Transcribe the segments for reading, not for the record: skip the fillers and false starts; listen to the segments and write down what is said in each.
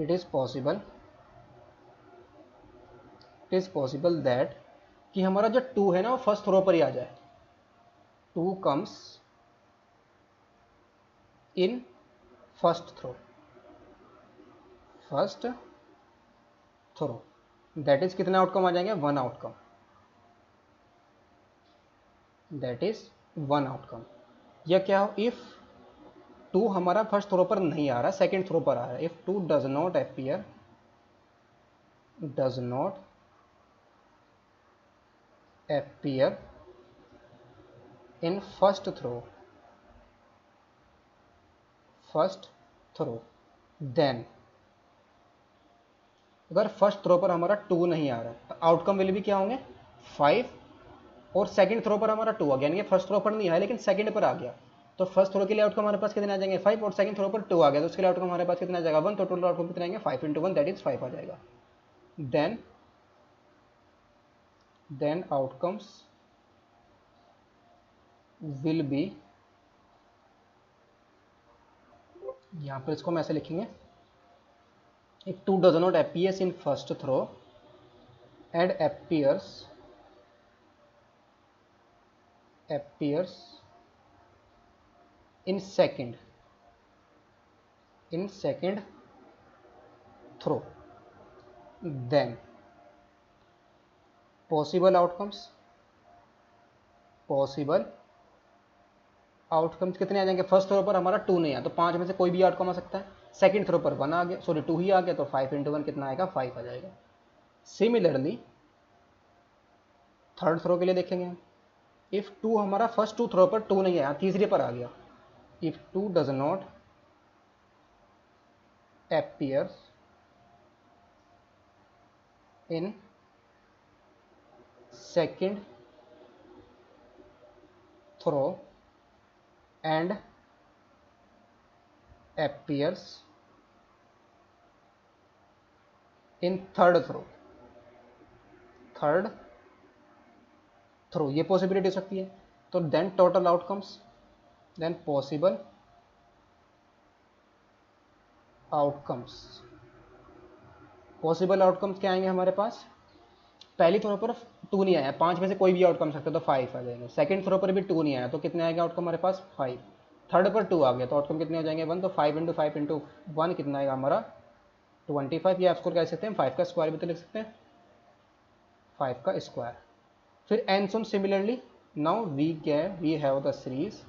It is possible that कि हमारा जो 2 है ना वो फर्स्ट थ्रो पर ही आ जाए। 2 comes in first throw, that is कितने आउटकम आ जाएंगे, 1 आउटकम, दैट इज 1 आउटकम। या क्या हो, इफ 2 हमारा फर्स्ट थ्रो पर नहीं आ रहा, सेकंड थ्रो पर आ रहा है, if 2 does not appear in first throw, then अगर फर्स्ट थ्रो पर हमारा 2 नहीं आ रहा है तो आउटकम विल भी क्या होंगे, 5, और सेकंड थ्रो पर हमारा 2 आ गया, यानी कि फर्स्ट थ्रो पर नहीं आया लेकिन सेकंड पर आ गया, तो फर्स्ट थ्रो के लिए आउटकम हमारे पास कितने आ जाएंगे, 5, और सेकंड थ्रो पर 2 आ गया तो उसके लिए आउटकम हमारे पास कितना आ जाएगा, 1, तो टोटल आउटकम कितने आएंगे, 5 × 1 दैट इज 5 आ जाएगा। देन आउटकम्स विल बी, यहाँ पर इसको हम ऐसे लिखेंगे, if 2 does not appears in first throw and appears in second throw, then possible outcomes कितने आ जाएंगे, फर्स्ट थ्रो पर हमारा 2 नहीं आया तो 5 में से कोई भी आउटकम आ सकता है, सेकंड थ्रो पर 1 आ गया, सॉरी 2 ही आ गया तो 5 × 1 कितना आएगा, 5 आ जाएगा। सिमिलरली थर्ड थ्रो के लिए देखेंगे हम, इफ 2 हमारा फर्स्ट 2 थ्रो पर 2 नहीं आया, तीसरे पर आ गया, if 2 does not appears in second throw and appears in third throw, ये पॉसिबिलिटी हो सकती है, तो then total outcomes, then possible outcomes क्या आएंगे हमारे पास, पहली थ्रो पर 2 नहीं आया, 5 में से कोई भी आउटकम सकता है तो 5 आ जाएंगे, सेकंड थ्रो पर भी 2 नहीं आया तो कितने आएगा आउटकम हमारे पास, 5, थर्ड पर 2 आ गया तो आउटकम कितने आ जाएंगे, 1, तो 5 × 5 × 1 कितना आएगा हमारा 25, या स्कोर कह सकते हैं 5 का स्क्वायर भी तो लिख सकते हैं, 5 का स्क्वायर। फिर and on similarly now we have the series,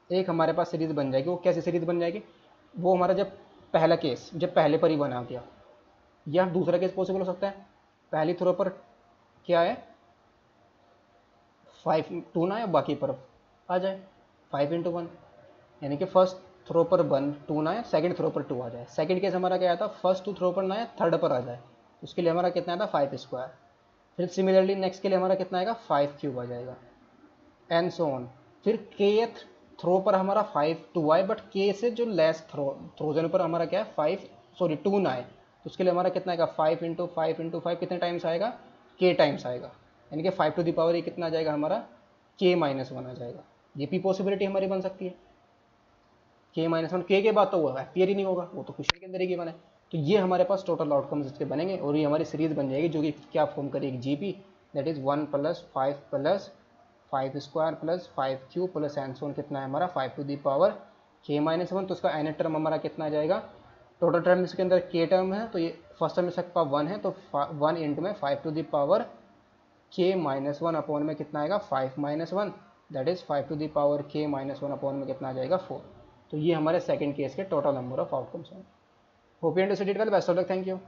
एक हमारे पास सीरीज बन जाएगी, वो कैसी सीरीज बन जाएगी, वो हमारा जब पहला केस जब पहले पर ही बना गया, या दूसरा केस पॉसिबल हो सकता है, पहली थ्रो पर क्या है 5 2 ना है, बाकी पर आ जाए 5 × 1, यानी कि फर्स्ट थ्रो पर 1 2 ना है, सेकंड थ्रो पर 2 आ जाए, सेकंड केस हमारा क्या आया था, फर्स्ट 2 थ्रो पर ना है, थर्ड पर आ जाए, उसके लिए हमारा कितना आया था 5 स्क्वायर। फिर सिमिलरली नेक्स्ट के लिए हमारा कितना आएगा 5 क्यूब आ जाएगा, एंड सो ऑन। फिर के थ्रो पर हमारा 5 2 आए, बट के से जो लेस थ्रोजन पर हमारा क्या है 2 ना आए, तो उसके लिए हमारा कितना आएगा 5 × 5 × 5 कितने टाइम्स आएगा, के टाइम्स आएगा, यानी कि 5 टू द पावर ये कितना आ जाएगा हमारा k-1 आ जाएगा। ये भी पॉसिबिलिटी हमारी बन सकती है, k-1 के बाद तो वो अपीयर ही नहीं होगा, वो तो क्वेश्चन के अंदर ही गिवन है। तो ये हमारे पास टोटल आउटकम्स इसके बनेंगे और ये हमारी सीरीज बन जाएगी जो कि क्या फॉर्म करेगी, GP, that is 1 + 5 + 5 square + 5 cube plus and so on, कितना है हमारा 5 टू द पावर k-1, तो उसका n टर्म हमारा कितना आ जाएगा, टोटल टर्म इसके अंदर k टर्म है तो ये फर्स्ट टर्म इसका 1 है, तो 1 इंटू में 5 to the power k-1 upon में कितना आएगा 5 - 1, that is 5 to the power k-1 upon में कितना आ जाएगा 4। तो ये हमारे सेकंड केस के टोटल नंबर ऑफ आउटकम्स हैं। Hope you understood it well, best of luck, thank you.